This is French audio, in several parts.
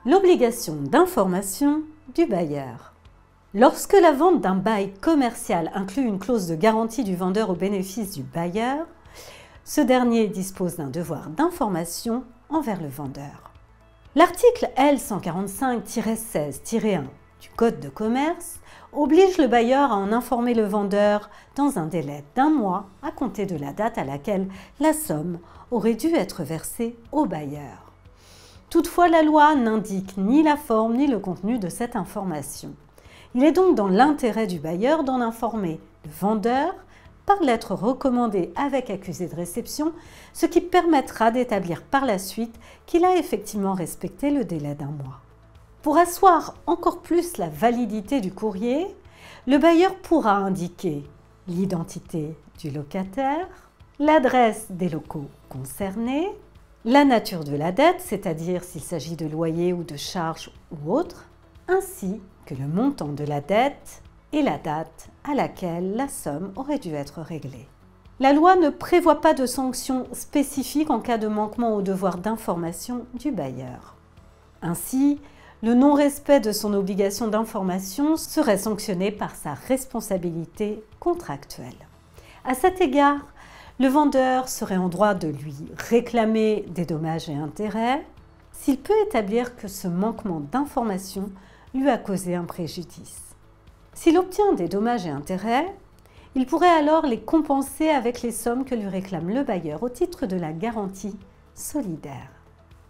L'obligation d'information du bailleur. Lorsque la vente d'un bail commercial inclut une clause de garantie du vendeur au bénéfice du bailleur, ce dernier dispose d'un devoir d'information envers le vendeur. L'article L145-16-1 du Code de commerce oblige le bailleur à en informer le vendeur dans un délai d'1 mois à compter de la date à laquelle la somme aurait dû être versée au bailleur. Toutefois, la loi n'indique ni la forme ni le contenu de cette information. Il est donc dans l'intérêt du bailleur d'en informer le vendeur par lettre recommandée avec accusé de réception, ce qui permettra d'établir par la suite qu'il a effectivement respecté le délai d'1 mois. Pour asseoir encore plus la validité du courrier, le bailleur pourra indiquer l'identité du locataire, l'adresse des locaux concernés, la nature de la dette, c'est-à-dire s'il s'agit de loyer ou de charges ou autre, ainsi que le montant de la dette et la date à laquelle la somme aurait dû être réglée. La loi ne prévoit pas de sanctions spécifiques en cas de manquement au devoir d'information du bailleur. Ainsi, le non-respect de son obligation d'information serait sanctionné par sa responsabilité contractuelle. À cet égard, le vendeur serait en droit de lui réclamer des dommages et intérêts s'il peut établir que ce manquement d'information lui a causé un préjudice. S'il obtient des dommages et intérêts, il pourrait alors les compenser avec les sommes que lui réclame le bailleur au titre de la garantie solidaire.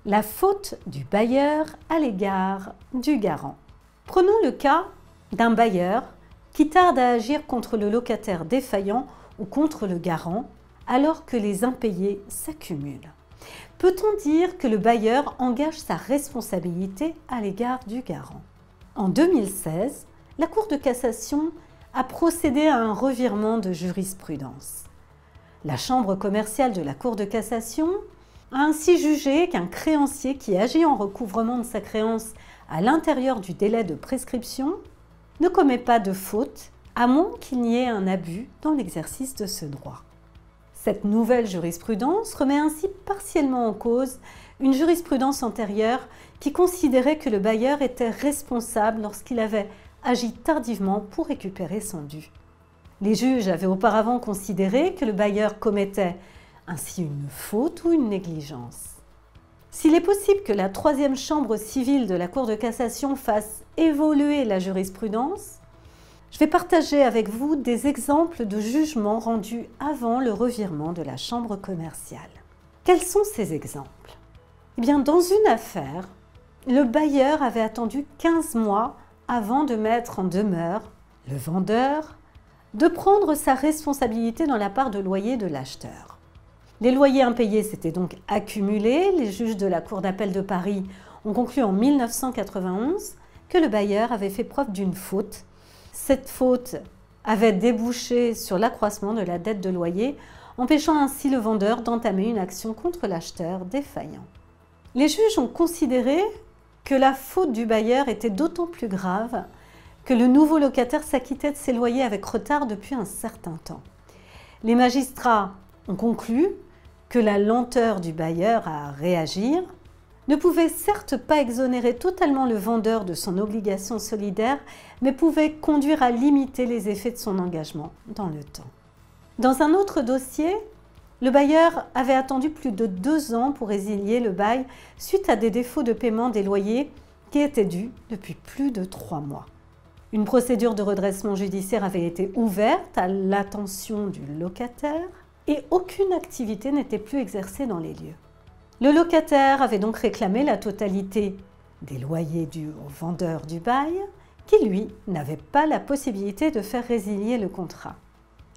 La faute du bailleur à l'égard du garant. Prenons le cas d'un bailleur qui tarde à agir contre le locataire défaillant ou contre le garant alors que les impayés s'accumulent. Peut-on dire que le bailleur engage sa responsabilité à l'égard du garant? En 2016, la Cour de cassation a procédé à un revirement de jurisprudence. La chambre commerciale de la Cour de cassation a ainsi jugé qu'un créancier qui agit en recouvrement de sa créance à l'intérieur du délai de prescription ne commet pas de faute, à moins qu'il n'y ait un abus dans l'exercice de ce droit. Cette nouvelle jurisprudence remet ainsi partiellement en cause une jurisprudence antérieure qui considérait que le bailleur était responsable lorsqu'il avait agi tardivement pour récupérer son dû. Les juges avaient auparavant considéré que le bailleur commettait ainsi une faute ou une négligence. S'il est possible que la troisième chambre civile de la Cour de cassation fasse évoluer la jurisprudence, je vais partager avec vous des exemples de jugements rendus avant le revirement de la chambre commerciale. Quels sont ces exemples? Eh bien, dans une affaire, le bailleur avait attendu 15 mois avant de mettre en demeure le vendeur de prendre sa responsabilité dans la part de loyer de l'acheteur. Les loyers impayés s'étaient donc accumulés. Les juges de la Cour d'appel de Paris ont conclu en 1991 que le bailleur avait fait preuve d'une faute. Cette faute avait débouché sur l'accroissement de la dette de loyer, empêchant ainsi le vendeur d'entamer une action contre l'acheteur défaillant. Les juges ont considéré que la faute du bailleur était d'autant plus grave que le nouveau locataire s'acquittait de ses loyers avec retard depuis un certain temps. Les magistrats ont conclu que la lenteur du bailleur à réagir ne pouvait certes pas exonérer totalement le vendeur de son obligation solidaire, mais pouvait conduire à limiter les effets de son engagement dans le temps. Dans un autre dossier, le bailleur avait attendu plus de 2 ans pour résilier le bail suite à des défauts de paiement des loyers qui étaient dus depuis plus de 3 mois. Une procédure de redressement judiciaire avait été ouverte à l'attention du locataire et aucune activité n'était plus exercée dans les lieux. Le locataire avait donc réclamé la totalité des loyers dus au vendeur du bail, qui lui n'avait pas la possibilité de faire résilier le contrat.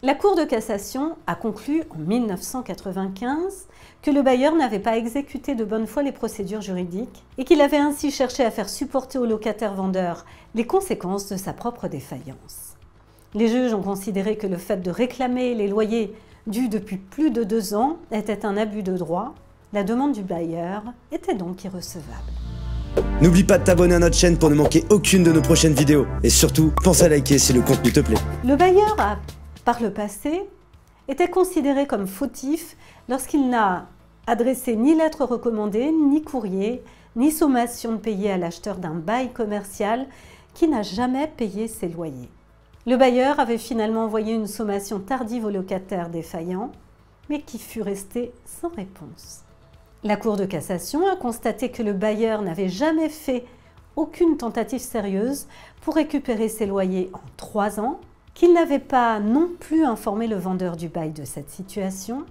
La Cour de cassation a conclu en 1995 que le bailleur n'avait pas exécuté de bonne foi les procédures juridiques et qu'il avait ainsi cherché à faire supporter au locataire vendeur les conséquences de sa propre défaillance. Les juges ont considéré que le fait de réclamer les loyers dus depuis plus de 2 ans était un abus de droit. La demande du bailleur était donc irrecevable. N'oublie pas de t'abonner à notre chaîne pour ne manquer aucune de nos prochaines vidéos. Et surtout, pense à liker si le contenu te plaît. Le bailleur a, par le passé, été considéré comme fautif lorsqu'il n'a adressé ni lettre recommandée, ni courrier, ni sommation de payer à l'acheteur d'un bail commercial qui n'a jamais payé ses loyers. Le bailleur avait finalement envoyé une sommation tardive au locataire défaillant, mais qui fut restée sans réponse. La Cour de cassation a constaté que le bailleur n'avait jamais fait aucune tentative sérieuse pour récupérer ses loyers en 3 ans, qu'il n'avait pas non plus informé le vendeur du bail de cette situation.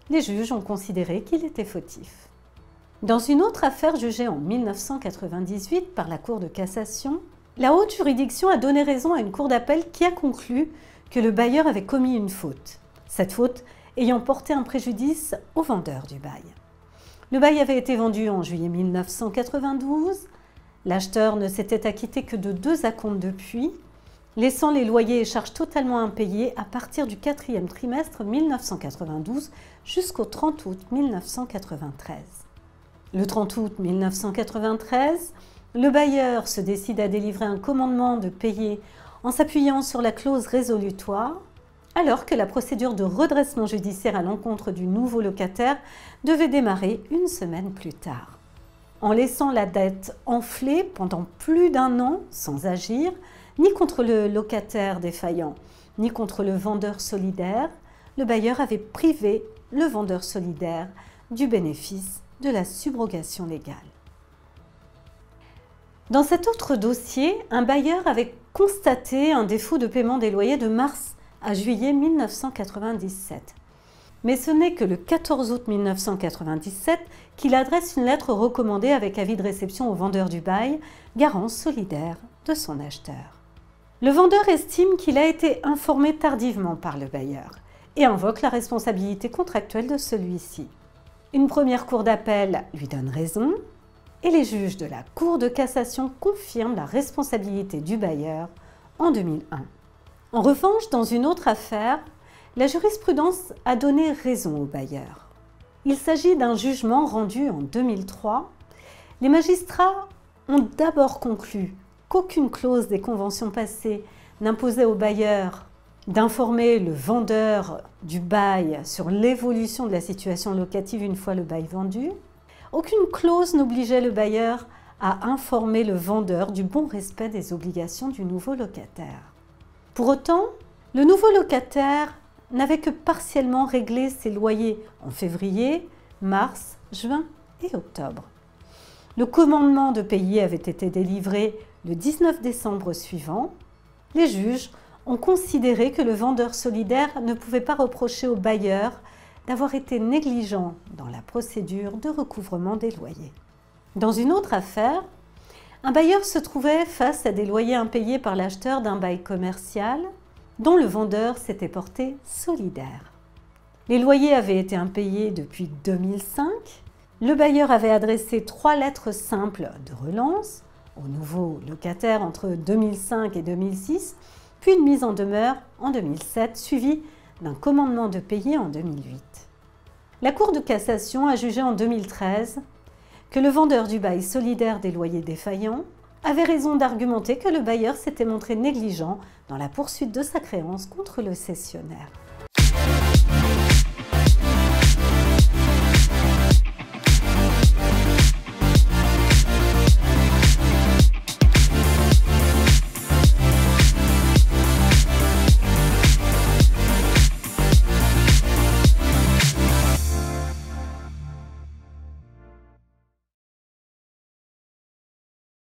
Les juges ont considéré qu'il était fautif. Dans une autre affaire jugée en 1998 par la Cour de cassation, la haute juridiction a donné raison à une cour d'appel qui a conclu que le bailleur avait commis une faute, cette faute ayant porté un préjudice au vendeur du bail. Le bail avait été vendu en juillet 1992, l'acheteur ne s'était acquitté que de 2 acomptes depuis, laissant les loyers et charges totalement impayés à partir du 4e trimestre 1992 jusqu'au 30 août 1993. Le 30 août 1993, le bailleur se décide à délivrer un commandement de payer en s'appuyant sur la clause résolutoire, alors que la procédure de redressement judiciaire à l'encontre du nouveau locataire devait démarrer une semaine plus tard. En laissant la dette enfler pendant plus d'1 an sans agir, ni contre le locataire défaillant, ni contre le vendeur solidaire, le bailleur avait privé le vendeur solidaire du bénéfice de la subrogation légale. Dans cet autre dossier, un bailleur avait constaté un défaut de paiement des loyers de mars à juillet 1997. Mais ce n'est que le 14 août 1997 qu'il adresse une lettre recommandée avec avis de réception au vendeur du bail, garant solidaire de son acheteur. Le vendeur estime qu'il a été informé tardivement par le bailleur et invoque la responsabilité contractuelle de celui-ci. Une première cour d'appel lui donne raison et les juges de la Cour de cassation confirment la responsabilité du bailleur en 2001. En revanche, dans une autre affaire, la jurisprudence a donné raison au bailleur. Il s'agit d'un jugement rendu en 2003. Les magistrats ont d'abord conclu qu'aucune clause des conventions passées n'imposait au bailleur d'informer le vendeur du bail sur l'évolution de la situation locative une fois le bail vendu. Aucune clause n'obligeait le bailleur à informer le vendeur du bon respect des obligations du nouveau locataire. Pour autant, le nouveau locataire n'avait que partiellement réglé ses loyers en février, mars, juin et octobre. Le commandement de payer avait été délivré le 19 décembre suivant. Les juges ont considéré que le vendeur solidaire ne pouvait pas reprocher au bailleur d'avoir été négligent dans la procédure de recouvrement des loyers. Dans une autre affaire, un bailleur se trouvait face à des loyers impayés par l'acheteur d'un bail commercial dont le vendeur s'était porté solidaire. Les loyers avaient été impayés depuis 2005. Le bailleur avait adressé 3 lettres simples de relance au nouveau locataire entre 2005 et 2006, puis une mise en demeure en 2007, suivie d'un commandement de payer en 2008. La Cour de cassation a jugé en 2013 que le vendeur du bail solidaire des loyers défaillants avait raison d'argumenter que le bailleur s'était montré négligent dans la poursuite de sa créance contre le cessionnaire.